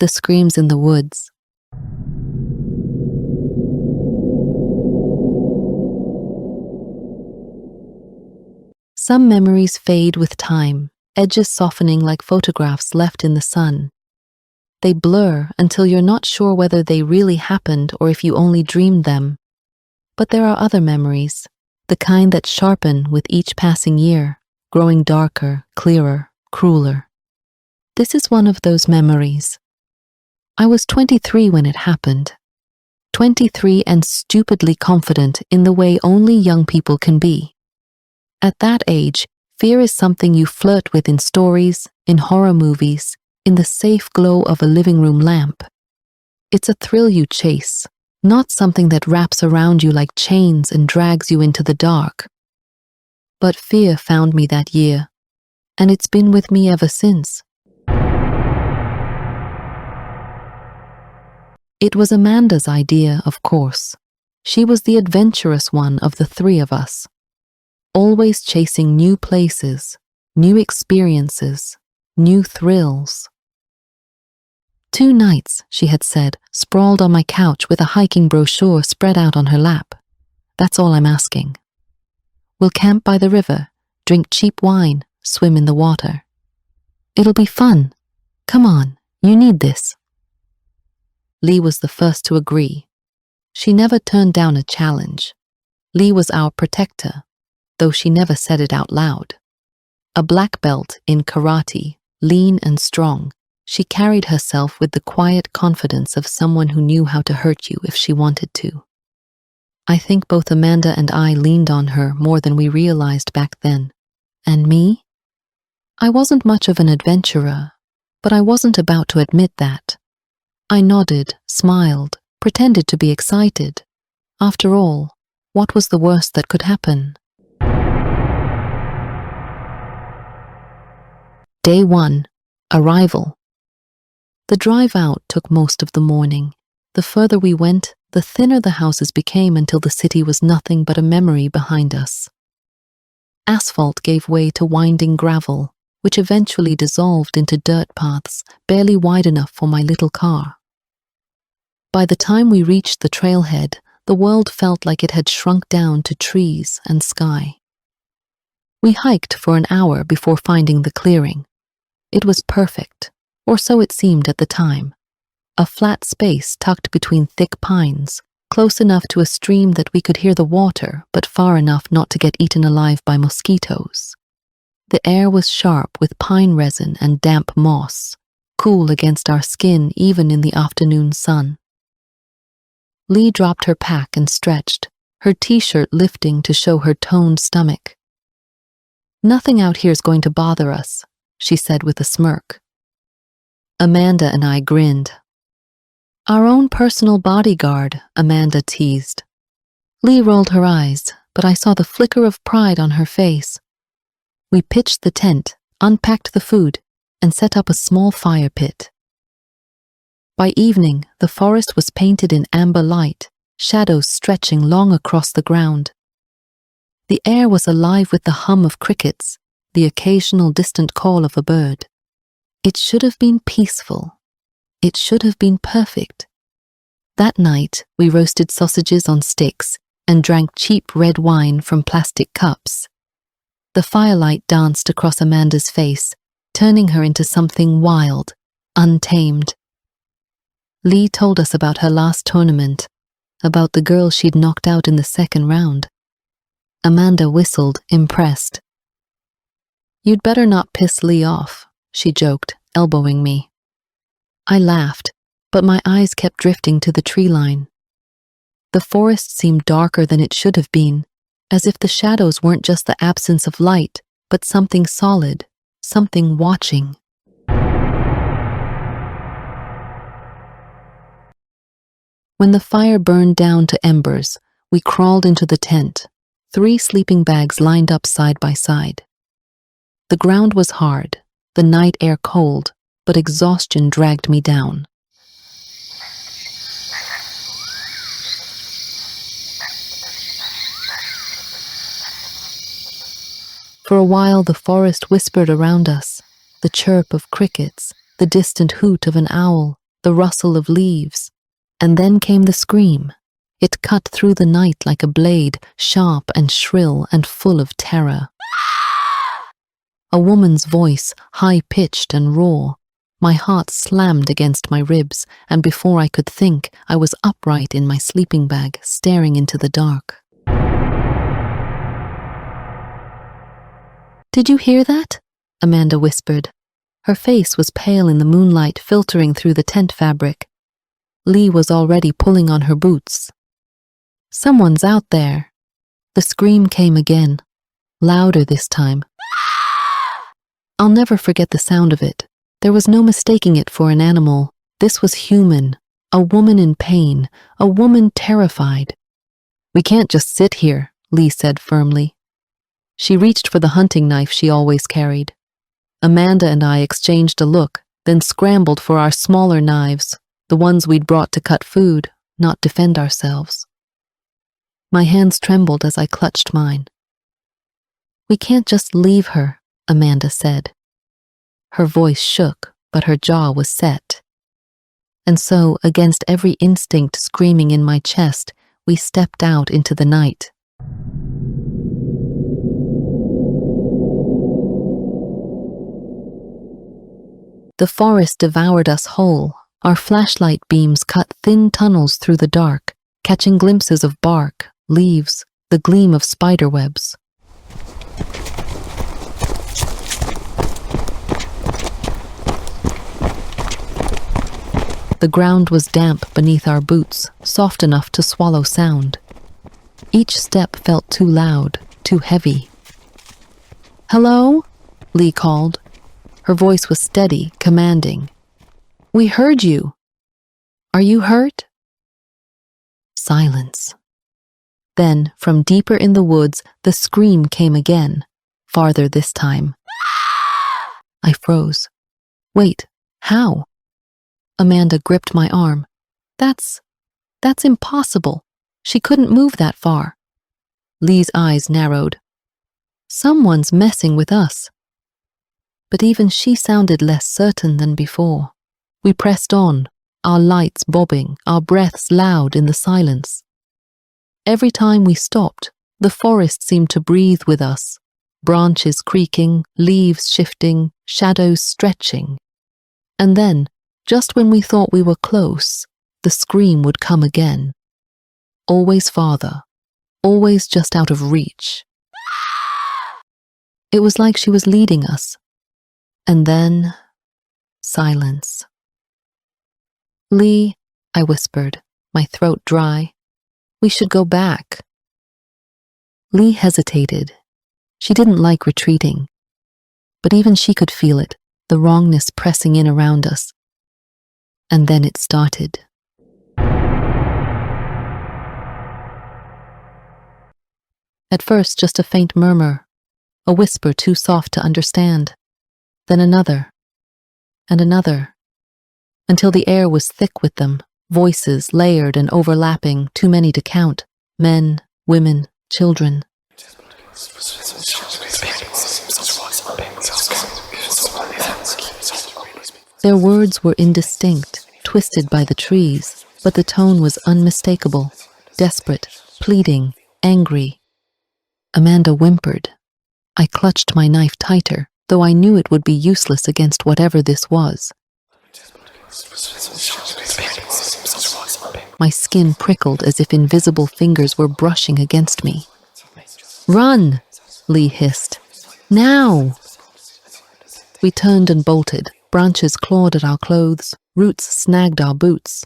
the screams in the woods. Some memories fade with time, edges softening like photographs left in the sun. They blur until you're not sure whether they really happened or if you only dreamed them. But there are other memories, the kind that sharpen with each passing year, growing darker, clearer, crueler. This is one of those memories. I was 23 when it happened. 23 and stupidly confident in the way only young people can be. At that age, fear is something you flirt with in stories, in horror movies, in the safe glow of a living room lamp. It's a thrill you chase, not something that wraps around you like chains and drags you into the dark. But fear found me that year, and it's been with me ever since. It was Amanda's idea, of course. She was the adventurous one of the three of us, always chasing new places, new experiences, new thrills. 2 nights, she had said, sprawled on my couch with a hiking brochure spread out on her lap. That's all I'm asking. We'll camp by the river, drink cheap wine, swim in the water. It'll be fun. Come on, you need this. Lee was the first to agree. She never turned down a challenge. Lee was our protector, though she never said it out loud. A black belt in karate, lean and strong, she carried herself with the quiet confidence of someone who knew how to hurt you if she wanted to. I think both Amanda and I leaned on her more than we realized back then. And me? I wasn't much of an adventurer, but I wasn't about to admit that. I nodded, smiled, pretended to be excited. After all, what was the worst that could happen? Day 1. Arrival. The drive out took most of the morning. The further we went, the thinner the houses became until the city was nothing but a memory behind us. Asphalt gave way to winding gravel, which eventually dissolved into dirt paths barely wide enough for my little car. By the time we reached the trailhead, the world felt like it had shrunk down to trees and sky. We hiked for an hour before finding the clearing. It was perfect, or so it seemed at the time. A flat space tucked between thick pines, close enough to a stream that we could hear the water, but far enough not to get eaten alive by mosquitoes. The air was sharp with pine resin and damp moss, cool against our skin even in the afternoon sun. Lee dropped her pack and stretched, her t-shirt lifting to show her toned stomach. "Nothing out here's going to bother us," she said with a smirk. Amanda and I grinned. "Our own personal bodyguard," Amanda teased. Lee rolled her eyes, but I saw the flicker of pride on her face. We pitched the tent, unpacked the food, and set up a small fire pit. By evening, the forest was painted in amber light, shadows stretching long across the ground. The air was alive with the hum of crickets, the occasional distant call of a bird. It should have been peaceful. It should have been perfect. That night, we roasted sausages on sticks and drank cheap red wine from plastic cups. The firelight danced across Amanda's face, turning her into something wild, untamed. Lee told us about her last tournament, about the girl she'd knocked out in the second round. Amanda whistled, impressed. "You'd better not piss Lee off," she joked, elbowing me. I laughed, but my eyes kept drifting to the tree line. The forest seemed darker than it should have been, as if the shadows weren't just the absence of light, but something solid, something watching. When the fire burned down to embers, we crawled into the tent, 3 sleeping bags lined up side by side. The ground was hard, the night air cold, but exhaustion dragged me down. For a while the forest whispered around us, the chirp of crickets, the distant hoot of an owl, the rustle of leaves, and then came the scream. It cut through the night like a blade, sharp and shrill and full of terror. A woman's voice, high-pitched and raw. My heart slammed against my ribs, and before I could think, I was upright in my sleeping bag, staring into the dark. "Did you hear that?" Amanda whispered. Her face was pale in the moonlight filtering through the tent fabric. Lee was already pulling on her boots. "Someone's out there." The scream came again, louder this time. I'll never forget the sound of it. There was no mistaking it for an animal. This was human, a woman in pain, a woman terrified. "We can't just sit here," Lee said firmly. She reached for the hunting knife she always carried. Amanda and I exchanged a look, then scrambled for our smaller knives, the ones we'd brought to cut food, not defend ourselves. My hands trembled as I clutched mine. "We can't just leave her," Amanda said. Her voice shook, but her jaw was set. And so, against every instinct screaming in my chest, we stepped out into the night. The forest devoured us whole. Our flashlight beams cut thin tunnels through the dark, catching glimpses of bark, leaves, the gleam of spiderwebs. The ground was damp beneath our boots, soft enough to swallow sound. Each step felt too loud, too heavy. "Hello?" Lee called. Her voice was steady, commanding. "We heard you. Are you hurt?" Silence. Then, from deeper in the woods, the scream came again, farther this time. I froze. "Wait, how?" Amanda gripped my arm. That's impossible. She couldn't move that far." Lee's eyes narrowed. "Someone's messing with us." But even she sounded less certain than before. We pressed on, our lights bobbing, our breaths loud in the silence. Every time we stopped, the forest seemed to breathe with us, branches creaking, leaves shifting, shadows stretching. And then, just when we thought we were close, the scream would come again. Always farther, always just out of reach. It was like she was leading us. And then, silence. "Lee," I whispered, my throat dry, "we should go back." Lee hesitated. She didn't like retreating. But even she could feel it, the wrongness pressing in around us. And then it started. At first, just a faint murmur, a whisper too soft to understand. Then another, and another, until the air was thick with them, voices layered and overlapping, too many to count, men, women, children. Their words were indistinct, twisted by the trees, but the tone was unmistakable, desperate, pleading, angry. Amanda whimpered. I clutched my knife tighter, though I knew it would be useless against whatever this was. My skin prickled as if invisible fingers were brushing against me. "Run!" Lee hissed. "Now!" We turned and bolted. Branches clawed at our clothes, roots snagged our boots.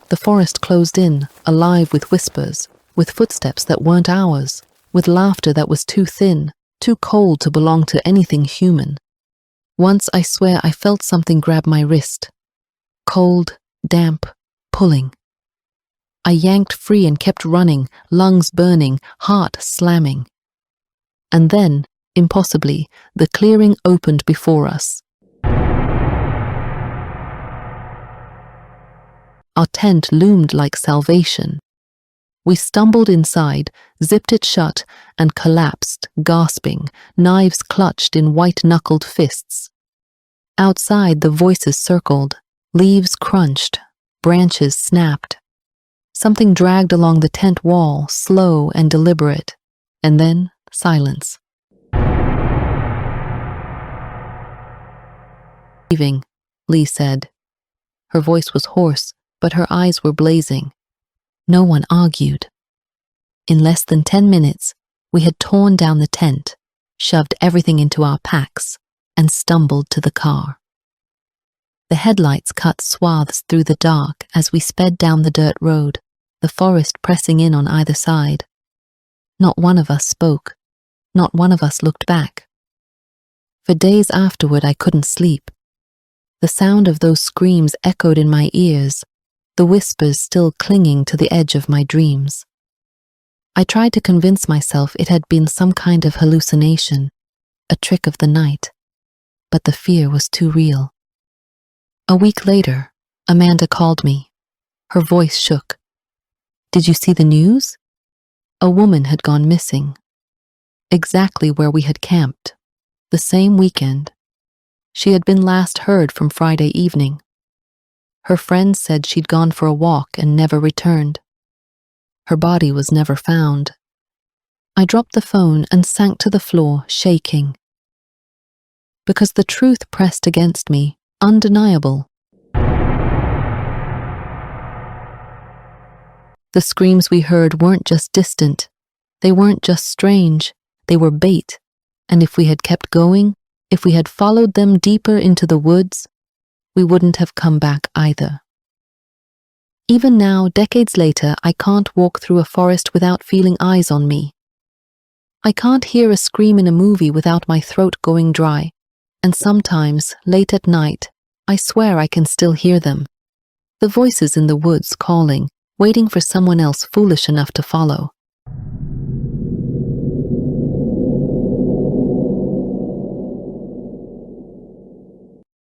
The forest closed in, alive with whispers, with footsteps that weren't ours, with laughter that was too thin, too cold to belong to anything human. Once, I swear, I felt something grab my wrist. Cold, damp, pulling. I yanked free and kept running, lungs burning, heart slamming. And then, impossibly, the clearing opened before us. Our tent loomed like salvation. We stumbled inside, zipped it shut, and collapsed, gasping, knives clutched in white-knuckled fists. Outside, the voices circled, leaves crunched, branches snapped. Something dragged along the tent wall, slow and deliberate, and then silence. "Leaving," Lee said. Her voice was hoarse, but her eyes were blazing. No one argued. In less than 10 minutes, we had torn down the tent, shoved everything into our packs, and stumbled to the car. The headlights cut swaths through the dark as we sped down the dirt road, the forest pressing in on either side. Not one of us spoke. Not one of us looked back. For days afterward, I couldn't sleep. The sound of those screams echoed in my ears, the whispers still clinging to the edge of my dreams. I tried to convince myself it had been some kind of hallucination, a trick of the night, but the fear was too real. A week later, Amanda called me. Her voice shook. "Did you see the news?" A woman had gone missing. Exactly where we had camped, the same weekend. She had been last heard from Friday evening. Her friends said she'd gone for a walk and never returned. Her body was never found. I dropped the phone and sank to the floor, shaking. Because the truth pressed against me, undeniable. The screams we heard weren't just distant. They weren't just strange. They were bait. And if we had kept going, if we had followed them deeper into the woods, we wouldn't have come back either. Even now, decades later, I can't walk through a forest without feeling eyes on me. I can't hear a scream in a movie without my throat going dry, and sometimes, late at night, I swear I can still hear them. The voices in the woods calling, waiting for someone else foolish enough to follow.